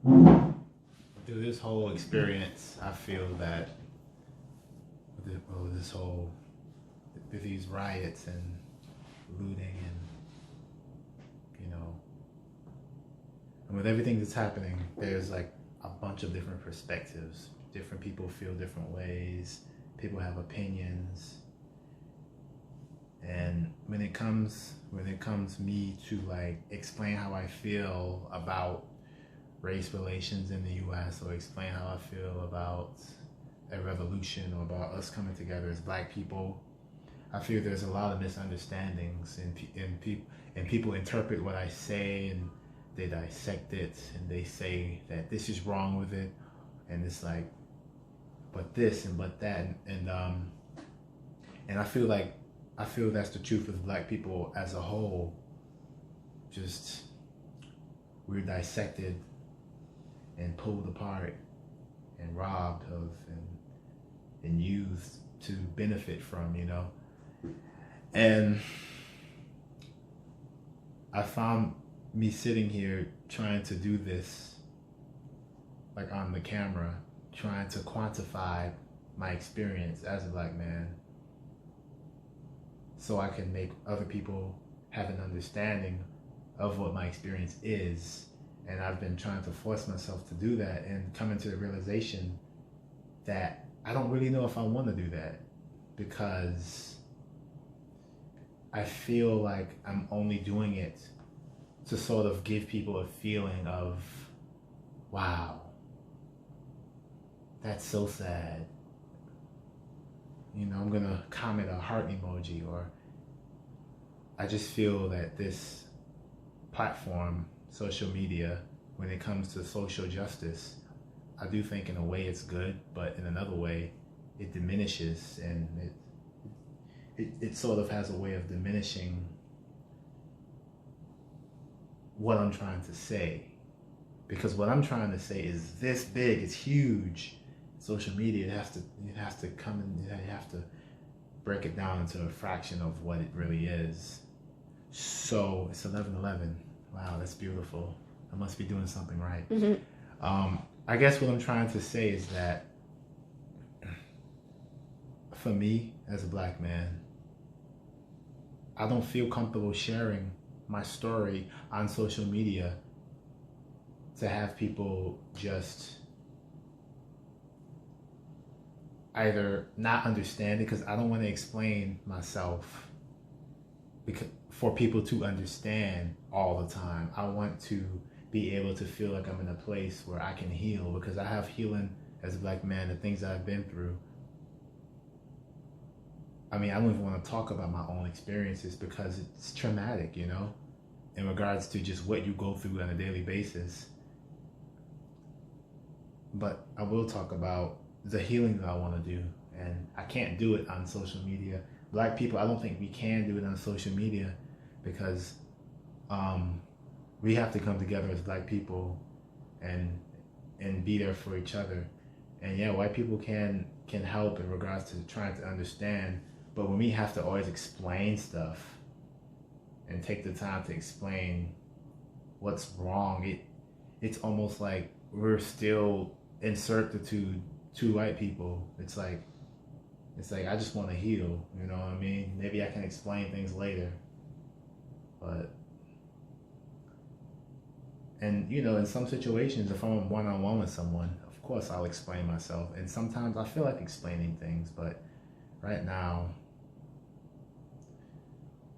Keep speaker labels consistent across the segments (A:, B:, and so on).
A: through this whole experience, I feel that this whole with these riots and looting and and with everything that's happening, there's like a bunch of different perspectives. Different people feel different ways. People have opinions. And when it comes me to like explain how I feel about race relations in the US, or explain how I feel about a revolution, or about us coming together as black people, I feel there's a lot of misunderstandings, and people interpret what I say, and they dissect it, and they say that this is wrong with it, and it's like, but this and but that, and I feel that's the truth with black people as a whole. Just we're dissected and pulled apart and robbed of and used to benefit from, And I found me sitting here trying to do this, like on the camera, trying to quantify my experience as a black man, so I can make other people have an understanding of what my experience is. And I've been trying to force myself to do that, and coming to the realization that I don't really know if I want to do that, because I feel like I'm only doing it to sort of give people a feeling of, wow, that's so sad. I'm gonna comment a heart emoji, or I just feel that this platform, social media, when it comes to social justice, I do think in a way it's good, but in another way it diminishes, and it sort of has a way of diminishing what I'm trying to say. Because what I'm trying to say is this big, it's huge. Social media, it has to come in, you have to break it down into a fraction of what it really is. So it's 11:11. Wow, that's beautiful. I must be doing something right. Mm-hmm. I guess what I'm trying to say is that for me as a black man, I don't feel comfortable sharing my story on social media to have people just either not understand it, because I don't want to explain myself for people to understand all the time. I want to be able to feel like I'm in a place where I can heal, because I have healing as a black man, the things I've been through. I mean, I don't even want to talk about my own experiences because it's traumatic, in regards to just what you go through on a daily basis. But I will talk about the healing that I want to do, and I can't do it on social media. Black people, I don't think we can do it on social media, because we have to come together as black people and be there for each other. And yeah, white people can help in regards to trying to understand, but when we have to always explain stuff and take the time to explain what's wrong, it's almost like we're still in certitude to white people. It's like I just want to heal, you know what I mean? Maybe I can explain things later, but in some situations, if I'm one-on-one with someone, of course I'll explain myself, and sometimes I feel like explaining things, but right now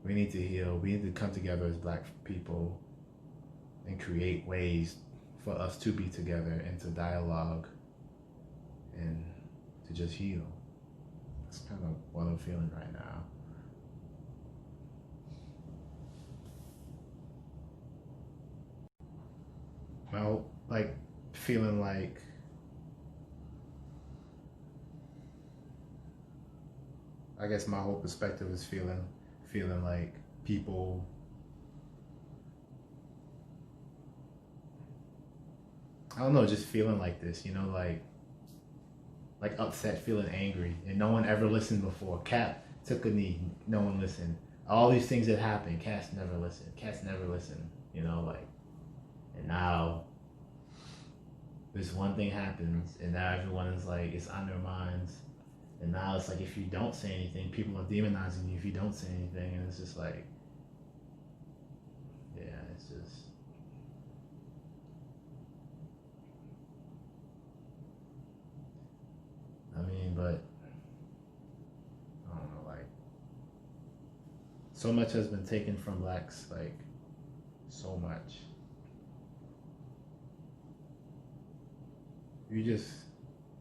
A: we need to heal. We need to come together as black people and create ways for us to be together and to dialogue and to just heal. That's kind of what I'm feeling right now. Well, like feeling like I guess my whole perspective is feeling like people I don't know, just feeling like this, like upset, feeling angry, and no one ever listened before. Cat took a knee, no one listened. All these things that happened, cats never listened. And now this one thing happens, and now everyone is like, it's on their minds. And now it's like, if you don't say anything, people are demonizing you if you don't say anything. And it's just like, yeah, it's just. I mean, but I don't know, like, so much has been taken from blacks, like, so much.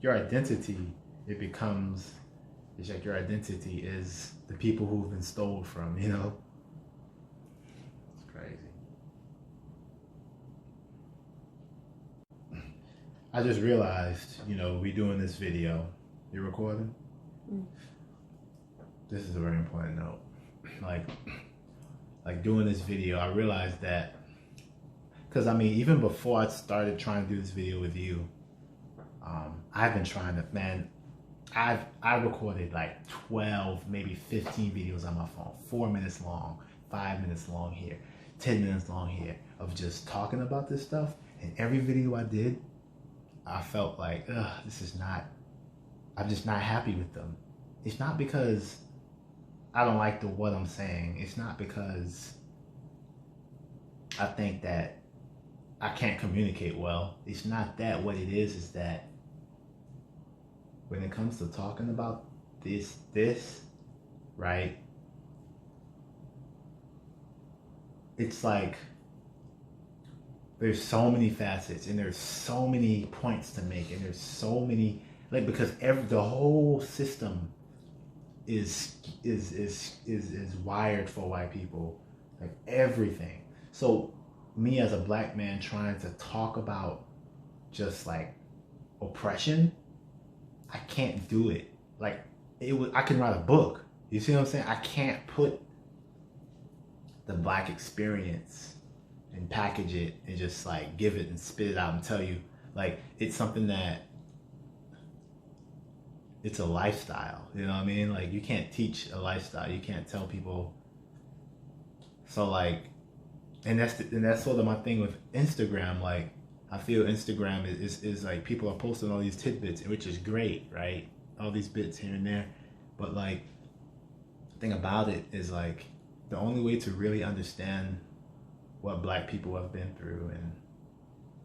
A: Your identity, it becomes, it's like your identity is the people who've been stole from, you know? It's crazy. I just realized, we doing this video. You're recording? Mm. This is a very important note. Like doing this video, I realized that, because I mean, even before I started trying to do this video with you, I've been trying to, man, I recorded like 12, maybe 15 videos on my phone, 4 minutes long, 5 minutes long here, 10 minutes long here, of just talking about this stuff. And every video I did, I felt like, I'm just not happy with them. It's not because I don't like what I'm saying. It's not because I think that I can't communicate well. It's not that. What it is that when it comes to talking about this, right? It's like there's so many facets and there's so many points to make and there's so many, like, because the whole system is wired for white people, like everything. So me as a black man trying to talk about just like oppression, I can't do it. Like I can write a book. You see what I'm saying? I can't put the black experience and package it and just like give it and spit it out and tell you, like, it's something that it's a lifestyle. You know what I mean? Like, you can't teach a lifestyle. You can't tell people. So like, and that's sort of my thing with Instagram. Like, I feel Instagram is like, people are posting all these tidbits, which is great, right? All these bits here and there. But like, the thing about it is like, the only way to really understand what black people have been through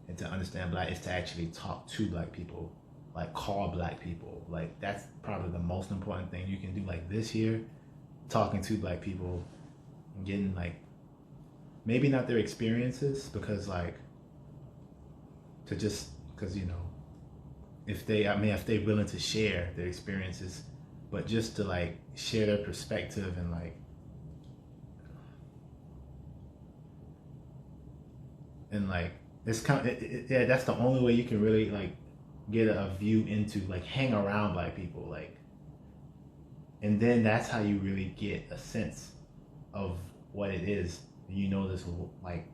A: and to understand black is to actually talk to black people, like call black people. Like, that's probably the most important thing you can do. Like this here, talking to black people and getting like, maybe not their experiences, because like, to just, because if they're willing to share their experiences, but just to like share their perspective and like, it's kind of, yeah, that's the only way you can really like get a view into, like, hang around black people, like, and then that's how you really get a sense of what it is. This, like,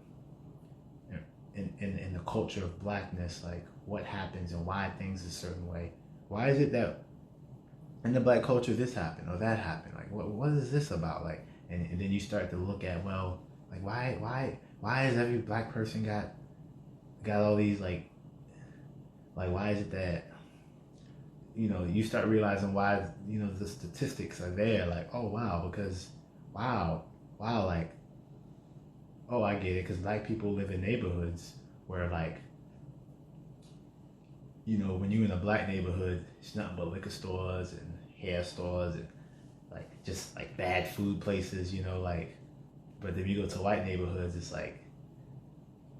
A: in the culture of blackness, like what happens and why things a certain way. Why is it that in the black culture this happened or that happened? Like, what is this about? Like, and then you start to look at, well, like, why has every black person got all these like why is it that you start realizing why the statistics are there, like, oh wow, because wow, like, oh, I get it, because black people live in neighborhoods where, like, when you're in a black neighborhood, it's nothing but liquor stores and hair stores and like just like bad food places, like, but if you go to white neighborhoods, it's like,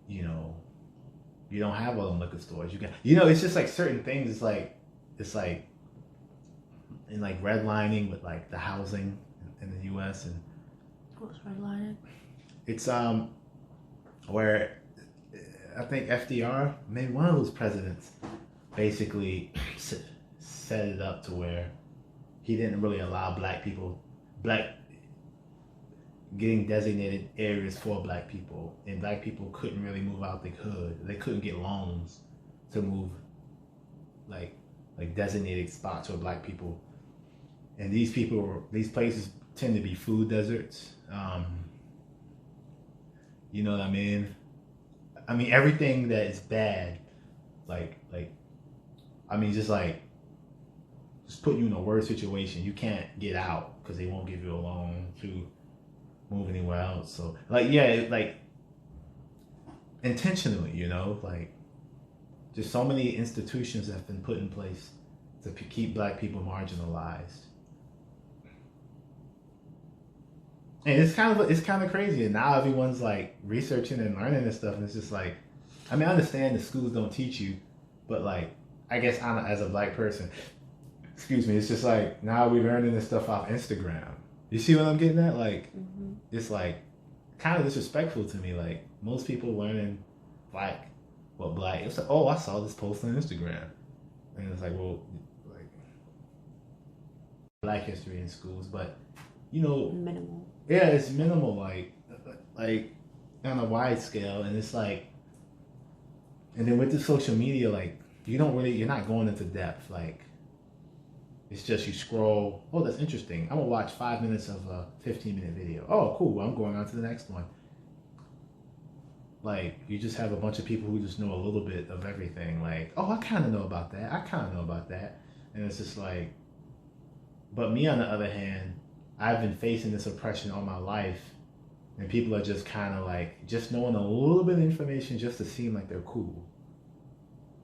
A: you don't have all them liquor stores. You can, it's just like certain things. It's like in like redlining with like the housing in the U.S. and
B: what's redlining?
A: It's where I think FDR, maybe one of those presidents, basically set it up to where he didn't really allow getting designated areas for black people, and black people couldn't really move out the hood. They couldn't get loans to move like designated spots for black people. And these places tend to be food deserts. You know what I mean? I mean, everything that is bad I mean, just put you in a worse situation. You can't get out because they won't give you a loan to move anywhere else. So intentionally, just so many institutions have been put in place to keep black people marginalized. And it's kind of crazy. And now everyone's like researching and learning this stuff, and it's just like, I mean, I understand the schools don't teach you, but like, I guess as a black person, excuse me, it's just like now we're learning this stuff off Instagram. You see what I'm getting at? Like, It's like kind of disrespectful to me. Like most people learning black. It's like, oh, I saw this post on Instagram, and it's like, well, like black history in schools, but
B: minimal.
A: Yeah, it's minimal, like on a wide scale, and it's like, and then with the social media, like you're not going into depth, like it's just you scroll. Oh, that's interesting. I'm gonna watch 5 minutes of a 15-minute video. Oh, cool. I'm going on to the next one. Like you just have a bunch of people who just know a little bit of everything. Like, oh, I kind of know about that. I kind of know about that, and it's just like. But me, on the other hand, I've been facing this oppression all my life, and people are just kind of like just knowing a little bit of information just to seem like they're cool.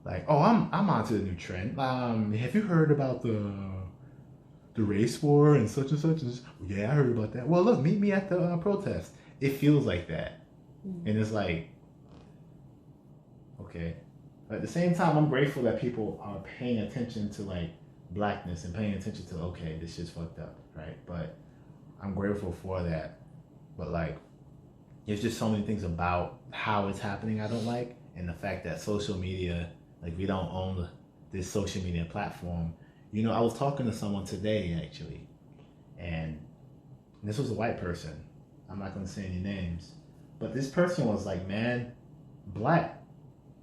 A: Like, oh, I'm onto the new trend. Have you heard about the race war and such and such? And yeah, I heard about that. Well, look, meet me at the protest. It feels like that. And it's like, okay. But at the same time, I'm grateful that people are paying attention to like blackness and paying attention to, okay, this shit's fucked up, right? But I'm grateful for that. But like, there's just so many things about how it's happening I don't like. And the fact that social media, like we don't own this social media platform. I was talking to someone today actually, and this was a white person. I'm not going to say any names. But this person was like, man, black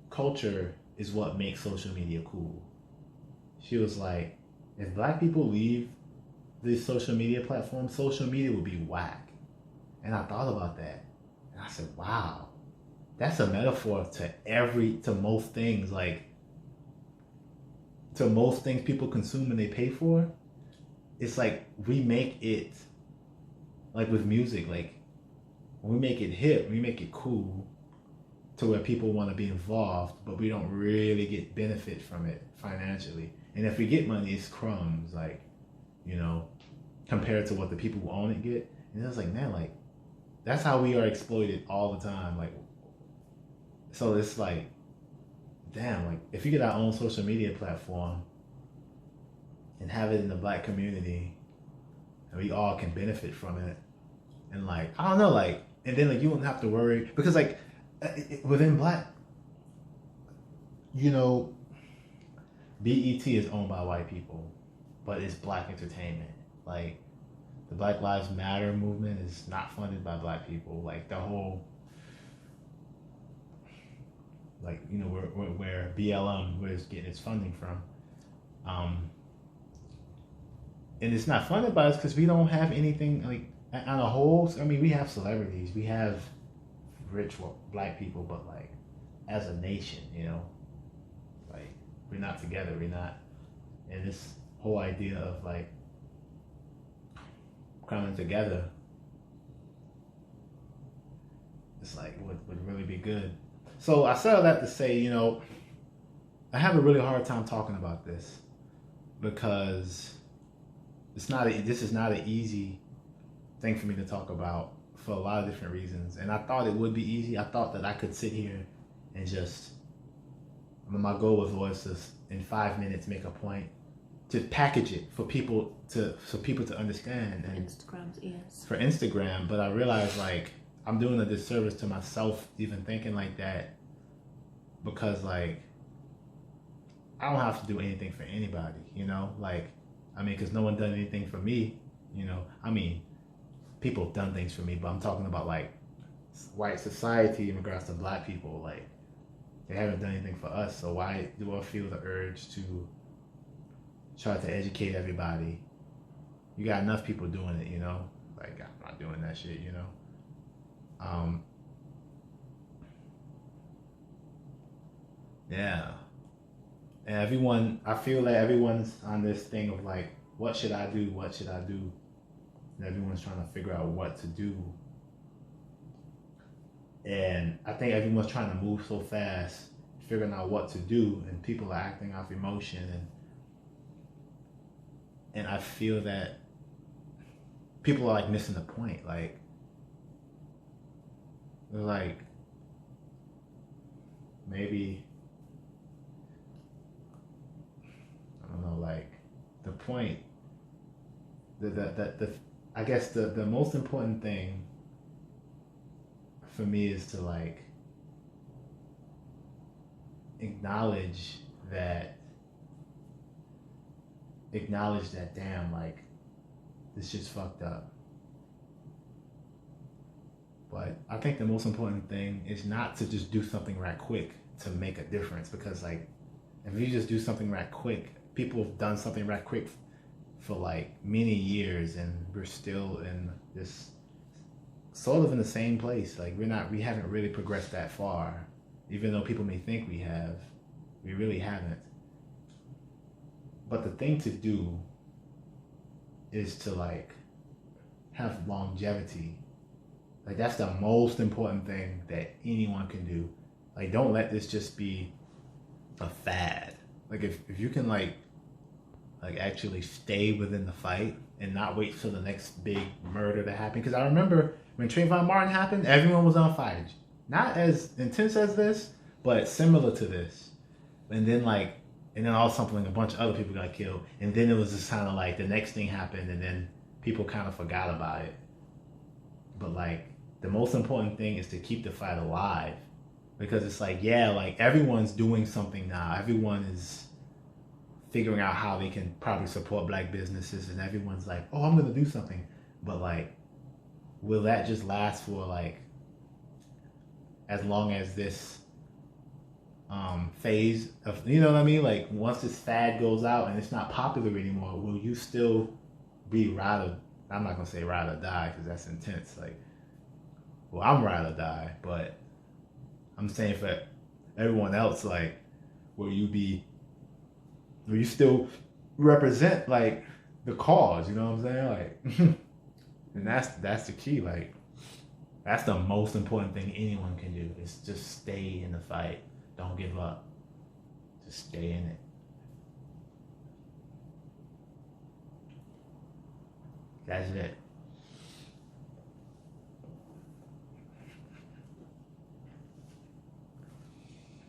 A: culture is what makes social media cool. She was like, if black people leave this social media platform, social media would be whack. And I thought about that. And I said, wow, that's a metaphor to most things, like to most things people consume and they pay for. It's like we make it, like with music, like we make it hip, we make it cool to where people want to be involved, but we don't really get benefit from it financially. And if we get money, it's crumbs, like, compared to what the people who own it get. And I was like, man, like, that's how we are exploited all the time. Like, so it's like, damn, like, if you get our own social media platform and have it in the black community, and we all can benefit from it, and like, I don't know, like, and then like you wouldn't have to worry because like within black, BET is owned by white people, but it's black entertainment. Like the Black Lives Matter movement is not funded by black people. Like the whole, like where BLM where it's getting its funding from, and it's not funded by us because we don't have anything like. On a whole, I mean, we have celebrities, we have rich black people, but like, as a nation, like, we're not together, and this whole idea of like, coming together, it's like, would really be good. So I said all that to say, I have a really hard time talking about this, because this is not an easy thing for me to talk about for a lot of different reasons. And I thought it would be easy. I thought that I could sit here and my goal was to, in 5 minutes, make a point to package it for people to understand. And
B: Instagram's ears.
A: For Instagram, but I realized like I'm doing a disservice to myself even thinking like that, because like I don't have to do anything for anybody, like, I mean, because no one done anything for me, I mean, people have done things for me, but I'm talking about like white society in regards to black people. Like, they haven't done anything for us, so why do I feel the urge to try to educate everybody? You got enough people doing it, like, I'm not doing that shit, yeah. And everyone, I feel like everyone's on this thing of like, what should I do? What should I do? And everyone's trying to figure out what to do. And I think everyone's trying to move so fast, figuring out what to do, and people are acting off emotion. And I feel that people are like missing the point. Like, they're like, maybe, I don't know, like, the point, I guess the most important thing for me is to like acknowledge that damn, like, this shit's fucked up. But I think the most important thing is not to just do something right quick to make a difference, because like if you just do something right quick, people have done something right quick for like many years, and we're still in this sort of in the same place. Like we haven't really progressed that far, even though people may think we have. We really haven't. But the thing to do is to like have longevity. Like that's the most important thing that anyone can do. Like don't let this just be a fad. Like if you can like actually stay within the fight and not wait for the next big murder to happen. Because I remember when Trayvon Martin happened, everyone was on fire. Not as intense as this, but similar to this. And then all of a sudden a bunch of other people got killed. And then it was just kind of like the next thing happened, and then people kind of forgot about it. But like the most important thing is to keep the fight alive. Because it's like, yeah, like everyone's doing something now. Everyone is figuring out how they can probably support black businesses, and everyone's like, oh, I'm going to do something. But like, will that just last for like as long as this phase of, you know what I mean? Like once this fad goes out and it's not popular anymore, will you still be I'm not going to say ride or die because that's intense. Like, well, I'm ride or die, but I'm saying for everyone else, like, will you still represent like the cause, you know what I'm saying? Like, and that's the key. Like, that's the most important thing anyone can do is just stay in the fight. Don't give up. Just stay in it. That's it.